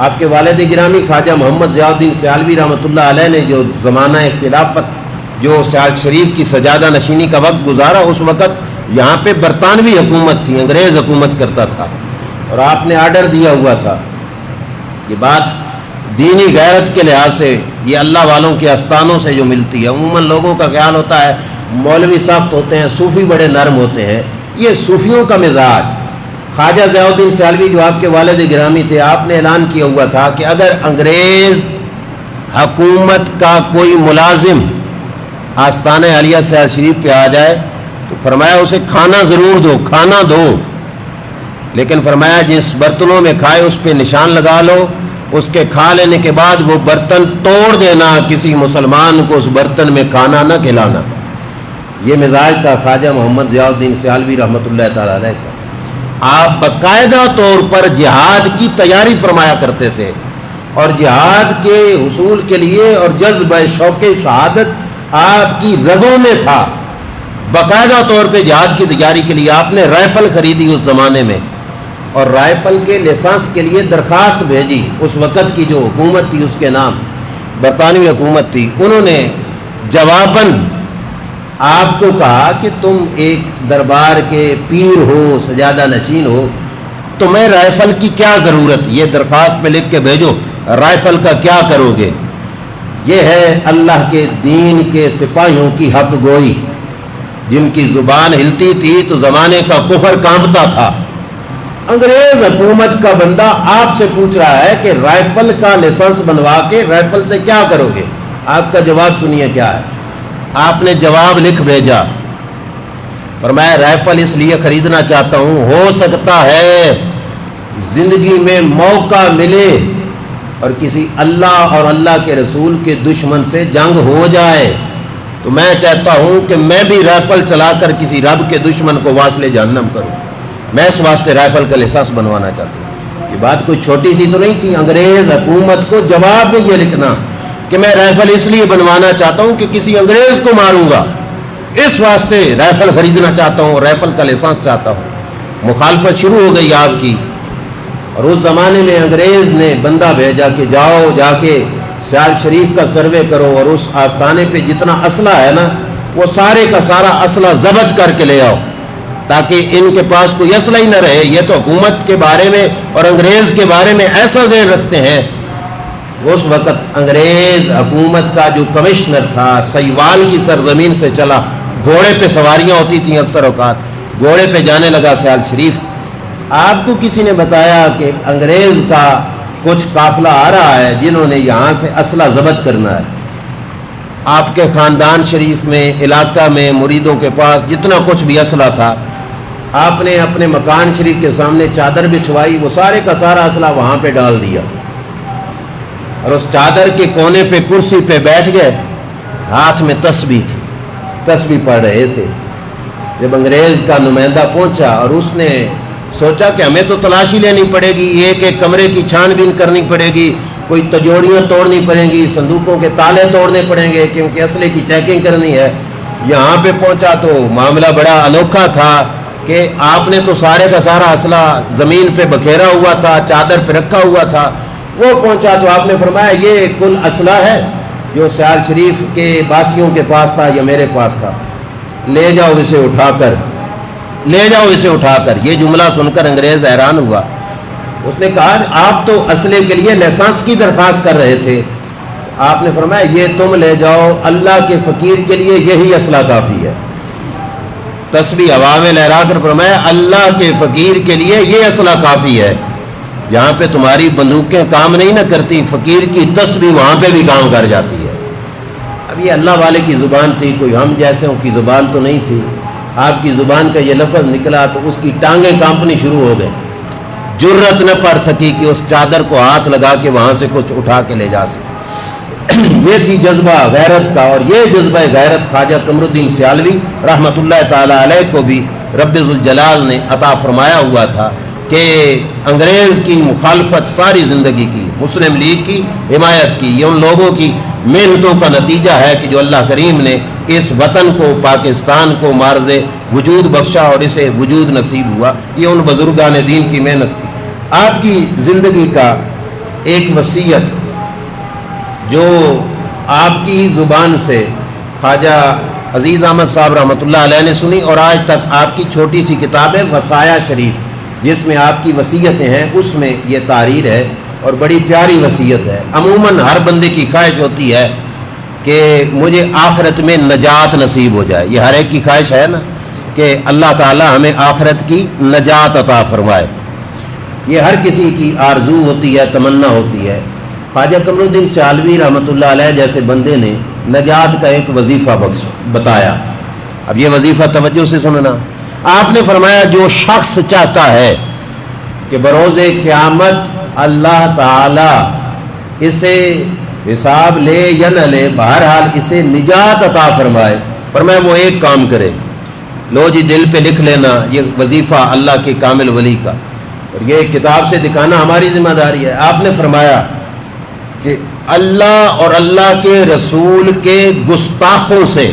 آپ کے والد گرامی خواجہ محمد ضیاء الدین سیالوی رحمۃ اللہ علیہ نے جو زمانہ خلافت، جو سیال شریف کی سجادہ نشینی کا وقت گزارا، اس وقت یہاں پہ برطانوی حکومت تھی، انگریز حکومت کرتا تھا. اور آپ نے آرڈر دیا ہوا تھا. یہ بات دینی غیرت کے لحاظ سے یہ اللہ والوں کے آستانوں سے جو ملتی ہے. عموماً لوگوں کا خیال ہوتا ہے مولوی سخت ہوتے ہیں، صوفی بڑے نرم ہوتے ہیں. یہ صوفیوں کا مزاج. خواجہ ضیاء الدین سیالوی جو آپ کے والد گرامی تھے، آپ نے اعلان کیا ہوا تھا کہ اگر انگریز حکومت کا کوئی ملازم آستانہ عالیہ سیال شریف پہ آ جائے تو فرمایا اسے کھانا ضرور دو، کھانا دو، لیکن فرمایا جس برتنوں میں کھائے اس پہ نشان لگا لو. اس کے کھا لینے کے بعد وہ برتن توڑ دینا، کسی مسلمان کو اس برتن میں کھانا نہ کھلانا. یہ مزاج تھا خواجہ محمد ضیاء الدین سیالوی رحمۃ اللہ تعالی علیہ کا. آپ باقاعدہ طور پر جہاد کی تیاری فرمایا کرتے تھے اور جہاد کے حصول کے لیے اور جذبہ شوق شہادت آپ کی رگوں میں تھا. باقاعدہ طور پہ جہاد کی تیاری کے لیے آپ نے رائفل خریدی اس زمانے میں، اور رائفل کے لائسنس کے لیے درخواست بھیجی. اس وقت کی جو حکومت تھی اس کے نام برطانوی حکومت تھی، انہوں نے جواباً آپ کو کہا کہ تم ایک دربار کے پیر ہو، سجادہ نشین ہو، تمہیں رائفل کی کیا ضرورت؟ یہ درخواست پہ لکھ کے بھیجو، رائفل کا کیا کرو گے؟ یہ ہے اللہ کے دین کے سپاہیوں کی حق گوئی، جن کی زبان ہلتی تھی تو زمانے کا کفر کانپتا تھا. انگریز حکومت کا بندہ آپ سے پوچھ رہا ہے کہ رائفل کا لائسنس بنوا کے رائفل سے کیا کرو گے؟ آپ کا جواب سنیے کیا ہے۔ آپ نے جواب لکھ بھیجا، فرمایا رائفل اس لیے خریدنا چاہتا ہوں، ہو سکتا ہے زندگی میں موقع ملے اور کسی اللہ اور اللہ کے رسول کے دشمن سے جنگ ہو جائے، تو میں چاہتا ہوں کہ میں بھی رائفل چلا کر کسی رب کے دشمن کو واصل جہنم کروں، میں اس واسطے رائفل کا لائسنس بنوانا چاہتا ہوں۔ یہ بات کوئی چھوٹی سی تو نہیں تھی، انگریز حکومت کو جواب میں یہ لکھنا کہ میں رائفل اس لیے بنوانا چاہتا ہوں کہ کسی انگریز کو ماروں گا، اس واسطے رائفل خریدنا چاہتا ہوں، رائفل کا لائسنس چاہتا ہوں۔ مخالفت شروع ہو گئی آپ کی، اور اس زمانے میں انگریز نے بندہ بھیجا کہ جاؤ جا کے سیال شریف کا سروے کرو اور اس آستانے پہ جتنا اسلحہ ہے نا وہ سارے کا سارا اسلحہ ضبط کر کے لے آؤ، تاکہ ان کے پاس کوئی اسلحہ ہی نہ رہے۔ یہ تو حکومت کے بارے میں اور انگریز کے بارے میں ایسا ذہن رکھتے ہیں۔ اس وقت انگریز حکومت کا جو کمشنر تھا سیوال کی سرزمین سے چلا، گھوڑے پہ سواریاں ہوتی تھیں اکثر اوقات، گھوڑے پہ جانے لگا سیال شریف۔ آپ کو کسی نے بتایا کہ انگریز کا کچھ قافلہ آ رہا ہے جنہوں نے یہاں سے اسلحہ ضبط کرنا ہے۔ آپ کے خاندان شریف میں، علاقہ میں، مریدوں کے پاس جتنا کچھ بھی اسلحہ تھا، آپ نے اپنے مکان شریف کے سامنے چادر بچھوائی، وہ سارے کا سارا اسلحہ وہاں پہ ڈال دیا، اور اس چادر کے کونے پہ کرسی پہ بیٹھ گئے، ہاتھ میں تسبیح تھی، تسبیح پڑھ رہے تھے۔ جب انگریز کا نمائندہ پہنچا اور اس نے سوچا کہ ہمیں تو تلاشی لینی پڑے گی، ایک ایک کمرے کی چھان بین کرنی پڑے گی، کوئی تجوڑیاں توڑنی پڑیں گی، صندوقوں کے تالے توڑنے پڑیں گے کیونکہ اسلحے کی چیکنگ کرنی ہے۔ یہاں پہ پہنچا تو معاملہ بڑا انوکھا تھا کہ آپ نے تو سارے کا سارا اسلحہ زمین پہ بکھیرا ہوا تھا، چادر پہ رکھا ہوا تھا۔ وہ پہنچا تو آپ نے فرمایا یہ کل اسلحہ ہے جو سیال شریف کے باسیوں کے پاس تھا یا میرے پاس تھا، لے جاؤ اسے اٹھا کر، لے جاؤ اسے اٹھا کر۔ یہ جملہ سن کر انگریز حیران ہوا۔ اس نے کہا آپ تو اسلحے کے لیے لائسنس کی درخواست کر رہے تھے۔ آپ نے فرمایا یہ تم لے جاؤ، اللہ کے فقیر کے لیے یہی اسلحہ کافی ہے۔ تسبیح ہوا میں لہرا کر فرمایا اللہ کے فقیر کے لیے یہ اسلحہ کافی ہے۔ جہاں پہ تمہاری بندوقیں کام نہیں نہ کرتی، فقیر کی تسبیح وہاں پہ بھی کام کر جاتی ہے۔ اب یہ اللہ والے کی زبان تھی، کوئی ہم جیسوں کی زبان تو نہیں تھی۔ آپ کی زبان کا یہ لفظ نکلا تو اس کی ٹانگیں کانپنی شروع ہو گئیں، جرت نہ پڑ سکی کہ اس چادر کو ہاتھ لگا کے وہاں سے کچھ اٹھا کے لے جا سکے۔ یہ تھی جذبہ غیرت کا، اور یہ جذبہ غیرت خواجہ قمر الدین سیالوی رحمۃ اللہ تعالی علیہ کو بھی رب ذوالجلال نے عطا فرمایا ہوا تھا کہ انگریز کی مخالفت ساری زندگی کی، مسلم لیگ کی حمایت کی، یہ ان لوگوں کی محنتوں کا نتیجہ ہے کہ جو اللہ کریم نے اس وطن کو، پاکستان کو معرض وجود بخشا اور اسے وجود نصیب ہوا۔ یہ ان بزرگان دین کی محنت تھی۔ آپ کی زندگی کا ایک وصیت جو آپ کی زبان سے خواجہ عزیز احمد صاحب رحمۃ اللہ علیہ نے سنی، اور آج تک آپ کی چھوٹی سی کتاب ہے وصایا شریف جس میں آپ کی وصیتیں ہیں، اس میں یہ تحریر ہے اور بڑی پیاری وصیت ہے۔ عموماً ہر بندے کی خواہش ہوتی ہے کہ مجھے آخرت میں نجات نصیب ہو جائے، یہ ہر ایک کی خواہش ہے نا کہ اللہ تعالی ہمیں آخرت کی نجات عطا فرمائے، یہ ہر کسی کی آرزو ہوتی ہے، تمنا ہوتی ہے۔ خواجہ قمر الدین سیالوی رحمۃ اللہ علیہ جیسے بندے نے نجات کا ایک وظیفہ بتایا۔ اب یہ وظیفہ توجہ سے سننا۔ آپ نے فرمایا جو شخص چاہتا ہے کہ بروز قیامت اللہ تعالی اسے حساب لے یا نہ لے، بہرحال اسے نجات عطا فرمائے، فرمایا وہ ایک کام کرے، لو جی دل پہ لکھ لینا یہ وظیفہ اللہ کے کامل ولی کا، اور یہ کتاب سے دکھانا ہماری ذمہ داری ہے۔ آپ نے فرمایا کہ اللہ اور اللہ کے رسول کے گستاخوں سے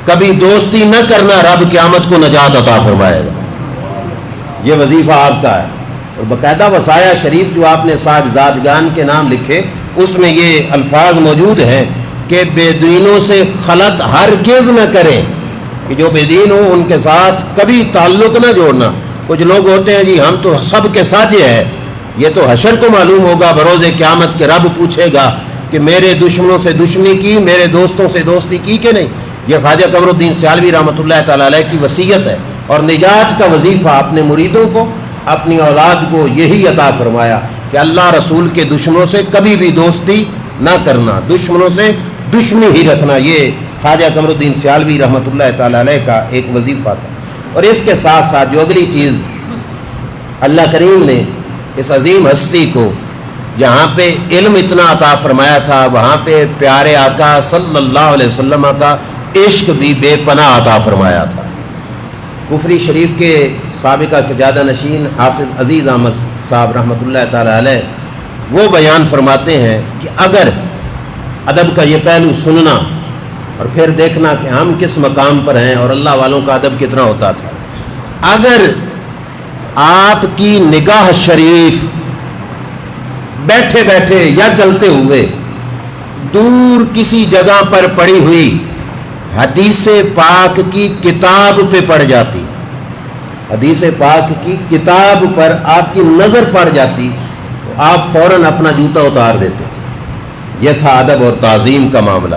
کبھی دوستی نہ کرنا، رب قیامت کو نجات عطا فرمائے گا۔ یہ وظیفہ آپ کا ہے، اور باقاعدہ وصایا شریف جو آپ نے صاحبزادگان کے نام لکھے اس میں یہ الفاظ موجود ہیں کہ بے دینوں سے خلط ہرگز نہ کریں، کہ جو بے دین ہوں ان کے ساتھ کبھی تعلق نہ جوڑنا۔ کچھ لوگ ہوتے ہیں جی ہم تو سب کے ساتھ ہیں، یہ تو حشر کو معلوم ہوگا، بروز قیامت کے رب پوچھے گا کہ میرے دشمنوں سے دشمنی کی، میرے دوستوں سے دوستی کی کہ نہیں۔ یہ خواجہ قمر الدین سیالوی رحمۃ اللہ تعالی علیہ کی وصیت ہے، اور نجات کا وظیفہ اپنے مریدوں کو اپنی اولاد کو یہی عطا فرمایا کہ اللہ رسول کے دشمنوں سے کبھی بھی دوستی نہ کرنا، دشمنوں سے دشمنی ہی رکھنا، یہ خواجہ قمر الدین سیالوی رحمۃ اللہ تعالی علیہ کا ایک وظیفہ تھا۔ اور اس کے ساتھ ساتھ جو اگلی چیز اللہ کریم نے اس عظیم ہستی کو جہاں پہ علم اتنا عطا فرمایا تھا، وہاں پہ پیارے آقا صلی اللہ علیہ وسلم کا عشق بھی بے پناہ عطا فرمایا تھا۔ کفری شریف کے سابقہ سجادہ نشین حافظ عزیز احمد صاحب رحمۃ اللہ تعالی علیہ وہ بیان فرماتے ہیں کہ اگر ادب کا یہ پہلو سننا اور پھر دیکھنا کہ ہم کس مقام پر ہیں اور اللہ والوں کا ادب کتنا ہوتا تھا، اگر آپ کی نگاہ شریف بیٹھے بیٹھے یا چلتے ہوئے دور کسی جگہ پر پڑی ہوئی حدیث پاک کی کتاب پہ پڑ جاتی، حدیث پاک کی کتاب پر آپ کی نظر پڑ جاتی تو آپ فوراً اپنا جوتا اتار دیتے تھے۔ یہ تھا ادب اور تعظیم کا معاملہ۔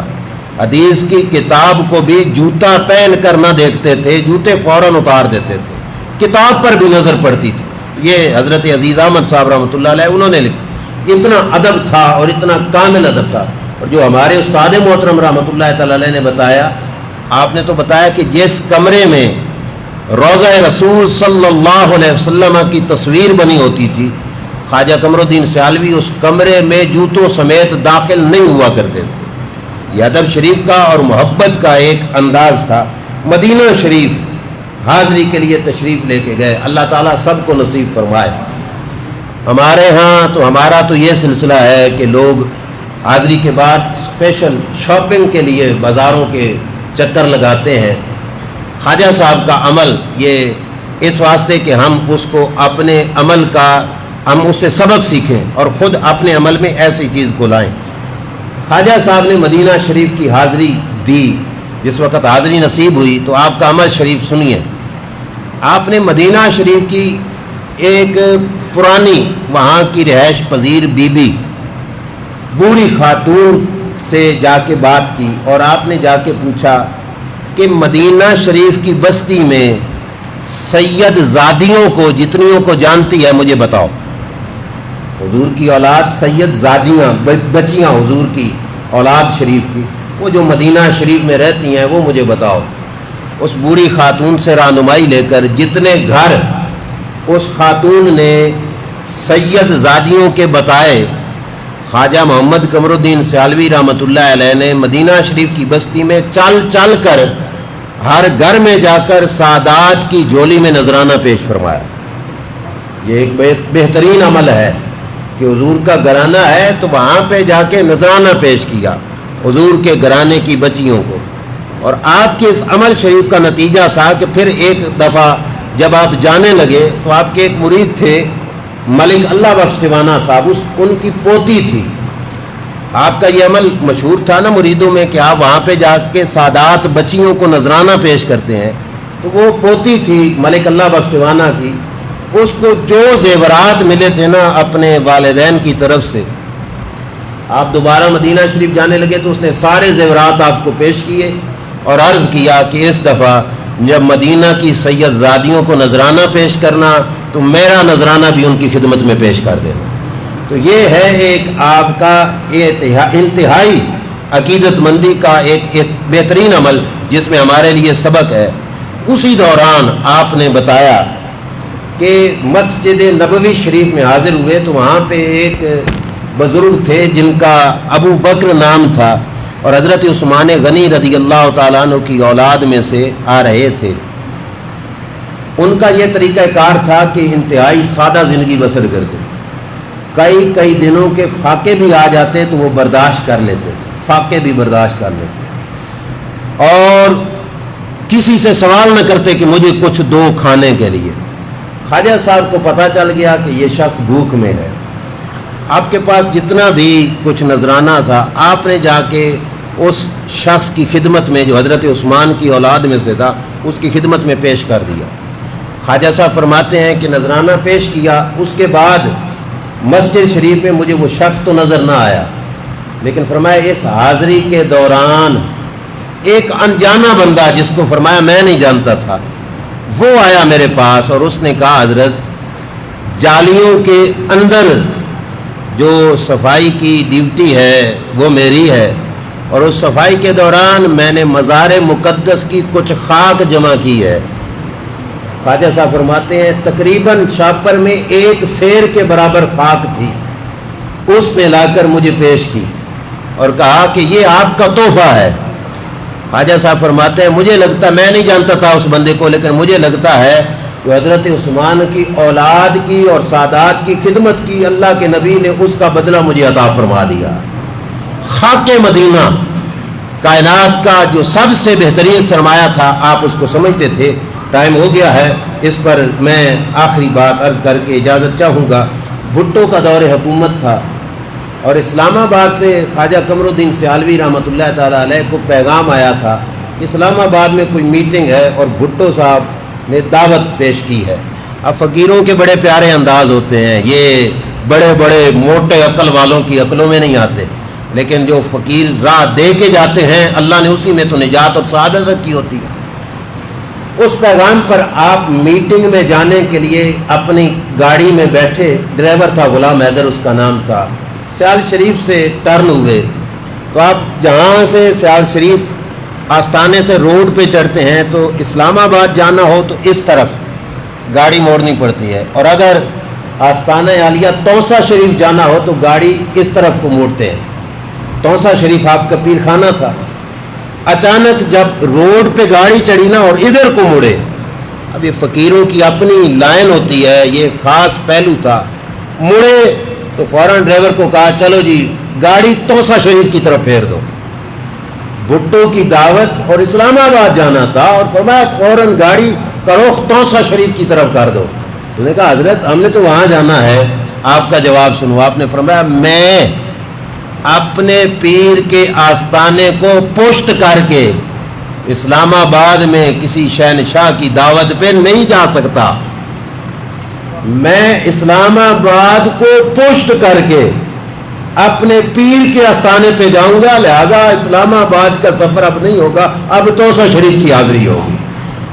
حدیث کی کتاب کو بھی جوتا پہن کر نہ دیکھتے تھے، جوتے فوراً اتار دیتے تھے، کتاب پر بھی نظر پڑتی تھی۔ یہ حضرت عزیز احمد صاحب رحمۃ اللہ علیہ انہوں نے لکھا۔ اتنا ادب تھا اور اتنا کامل ادب تھا۔ اور جو ہمارے استاد محترم رحمۃ اللہ تعالی علیہ نے بتایا، آپ نے تو بتایا کہ جس کمرے میں روضہ رسول صلی اللہ علیہ وسلم کی تصویر بنی ہوتی تھی، خواجہ قمر الدین سیالوی اس کمرے میں جوتوں سمیت داخل نہیں ہوا کرتے تھے۔ یہ ادب شریف کا اور محبت کا ایک انداز تھا۔ مدینہ شریف حاضری کے لیے تشریف لے کے گئے، اللہ تعالیٰ سب کو نصیب فرمائے۔ ہمارے ہاں تو ہمارا تو یہ سلسلہ ہے کہ لوگ حاضری کے بعد اسپیشل شاپنگ کے لیے بازاروں کے چکر لگاتے ہیں۔ خواجہ صاحب کا عمل یہ اس واسطے کہ ہم اس کو اپنے عمل کا ہم اس سے سبق سیکھیں اور خود اپنے عمل میں ایسی چیز کو لائیں۔ خواجہ صاحب نے مدینہ شریف کی حاضری دی، جس وقت حاضری نصیب ہوئی تو آپ کا عمل شریف سنیے۔ آپ نے مدینہ شریف کی ایک پرانی وہاں کی رہائش پذیر بی بی بوڑھی خاتون سے جا کے بات کی اور آپ نے جا کے پوچھا کہ مدینہ شریف کی بستی میں سید زادیوں کو جتنیوں کو جانتی ہے مجھے بتاؤ۔ حضور کی اولاد سید زادیاں بچیاں حضور کی اولاد شریف کی، وہ جو مدینہ شریف میں رہتی ہیں وہ مجھے بتاؤ۔ اس بوڑھی خاتون سے رہنمائی لے کر جتنے گھر اس خاتون نے سید زادیوں کے بتائے، خواجہ محمد قمر الدین سیالوی رحمۃ اللہ علیہ نے مدینہ شریف کی بستی میں چل چل کر ہر گھر میں جا کر سادات کی جھولی میں نذرانہ پیش فرمایا۔ یہ ایک بہترین عمل ہے کہ حضور کا گھرانہ ہے تو وہاں پہ جا کے نذرانہ پیش کیا حضور کے گھرانے کی بچیوں کو۔ اور آپ کے اس عمل شریف کا نتیجہ تھا کہ پھر ایک دفعہ جب آپ جانے لگے تو آپ کے ایک مرید تھے ملک اللہ بخش ٹیوانہ صاحب، ان کی پوتی تھی۔ آپ کا یہ عمل مشہور تھا نا مریدوں میں کہ آپ وہاں پہ جا کے سادات بچیوں کو نذرانہ پیش کرتے ہیں، تو وہ پوتی تھی ملک اللہ بخش ٹیوانہ کی، اس کو جو زیورات ملے تھے نا اپنے والدین کی طرف سے، آپ دوبارہ مدینہ شریف جانے لگے تو اس نے سارے زیورات آپ کو پیش کیے اور عرض کیا کہ اس دفعہ جب مدینہ کی سید زادیوں کو نذرانہ پیش کرنا تو میرا نذرانہ بھی ان کی خدمت میں پیش کر دینا۔ تو یہ ہے ایک آپ کا انتہائی عقیدت مندی کا ایک بہترین عمل جس میں ہمارے لیے سبق ہے۔ اسی دوران آپ نے بتایا کہ مسجد نبوی شریف میں حاضر ہوئے تو وہاں پہ ایک بزرگ تھے جن کا ابو بکر نام تھا اور حضرت عثمان غنی رضی اللہ تعالیٰ عنہ کی اولاد میں سے آ رہے تھے۔ ان کا یہ طریقہ کار تھا کہ انتہائی سادہ زندگی بسر کرتے، کئی دنوں کے فاقے بھی آ جاتے تو وہ برداشت کر لیتے تھے، فاقے بھی برداشت کر لیتے اور کسی سے سوال نہ کرتے کہ مجھے کچھ دو کھانے کے لیے۔ خواجہ صاحب کو پتہ چل گیا کہ یہ شخص بھوک میں ہے، آپ کے پاس جتنا بھی کچھ نذرانہ تھا آپ نے جا کے اس شخص کی خدمت میں جو حضرت عثمان کی اولاد میں سے تھا اس کی خدمت میں پیش کر دیا۔ خواجہ صاحب فرماتے ہیں کہ نذرانہ پیش کیا، اس کے بعد مسجد شریف میں مجھے وہ شخص تو نظر نہ آیا، لیکن فرمایا اس حاضری کے دوران ایک انجانا بندہ جس کو فرمایا میں نہیں جانتا تھا وہ آیا میرے پاس اور اس نے کہا حضرت جالیوں کے اندر جو صفائی کی ڈیوٹی ہے وہ میری ہے، اور اس صفائی کے دوران میں نے مزار مقدس کی کچھ خاک جمع کی ہے۔ خواجہ صاحب فرماتے ہیں تقریباً شاپر میں 1 سیر کے برابر خاک تھی، اس نے لا کر مجھے پیش کی اور کہا کہ یہ آپ کا تحفہ ہے۔ خواجہ صاحب فرماتے ہیں مجھے لگتا، میں نہیں جانتا تھا اس بندے کو، لیکن مجھے لگتا ہے کہ حضرت عثمان کی اولاد کی اور سادات کی خدمت کی اللہ کے نبی نے اس کا بدلہ مجھے عطا فرما دیا۔ خاک مدینہ کائنات کا جو سب سے بہترین سرمایہ تھا، آپ اس کو سمجھتے تھے۔ ٹائم ہو گیا ہے، اس پر میں آخری بات عرض کر کے اجازت چاہوں گا۔ بھٹو کا دور حکومت تھا اور اسلام آباد سے خواجہ قمر الدین سیالوی رحمۃ اللہ تعالیٰ علیہ کو پیغام آیا تھا، اسلام آباد میں کوئی میٹنگ ہے اور بھٹو صاحب نے دعوت پیش کی ہے۔ اب فقیروں کے بڑے پیارے انداز ہوتے ہیں، یہ بڑے بڑے موٹے عقل والوں کی عقلوں میں نہیں آتے، لیکن جو فقیر راہ دے کے جاتے ہیں اللہ نے اسی میں تو نجات اور سعادت رکھی ہوتی ہے۔ اس پیغام پر آپ میٹنگ میں جانے کے لیے اپنی گاڑی میں بیٹھے، ڈرائیور تھا غلام حیدر اس کا نام تھا، سیال شریف سے ٹرن ہوئے تو آپ جہاں سے سیال شریف آستانے سے روڈ پہ چڑھتے ہیں تو اسلام آباد جانا ہو تو اس طرف گاڑی موڑنی پڑتی ہے، اور اگر آستانہ عالیہ توسا شریف جانا ہو تو گاڑی اس طرف کو موڑتے ہیں۔ توسا شریف آپ کا پیر خانہ تھا۔ اچانک جب روڈ پہ گاڑی چڑھی نا اور ادھر کو مڑے، اب یہ فقیروں کی اپنی لائن ہوتی ہے، یہ خاص پہلو تھا، مڑے تو فوراً ڈرائیور کو کہا چلو جی گاڑی توسا شریف کی طرف پھیر دو۔ بھٹو کی دعوت اور اسلام آباد جانا تھا اور فرمایا فوراً گاڑی کرو توسا شریف کی طرف کر دو۔ تو نے کہا حضرت ہم نے تو وہاں جانا ہے، آپ کا جواب سنو۔ آپ نے فرمایا میں اپنے پیر کے آستانے کو پشت کر کے اسلام آباد میں کسی شہنشاہ کی دعوت پہ نہیں جا سکتا، میں اسلام آباد کو پشت کر کے اپنے پیر کے آستانے پہ جاؤں گا، لہذا اسلام آباد کا سفر اب نہیں ہوگا، اب توسا شریف کی حاضری ہوگی۔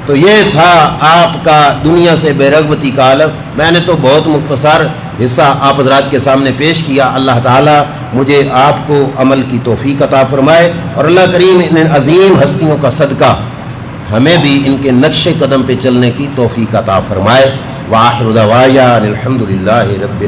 تو یہ تھا آپ کا دنیا سے بے رغبتی کا عالم۔ میں نے تو بہت مختصر حصہ آپ حضرات کے سامنے پیش کیا۔ اللہ تعالیٰ مجھے آپ کو عمل کی توفیق عطا فرمائے، اور اللہ کریم ان عظیم ہستیوں کا صدقہ ہمیں بھی ان کے نقش قدم پہ چلنے کی توفیق عطا فرمائے۔ وآخر دعوانا الحمد للہ رب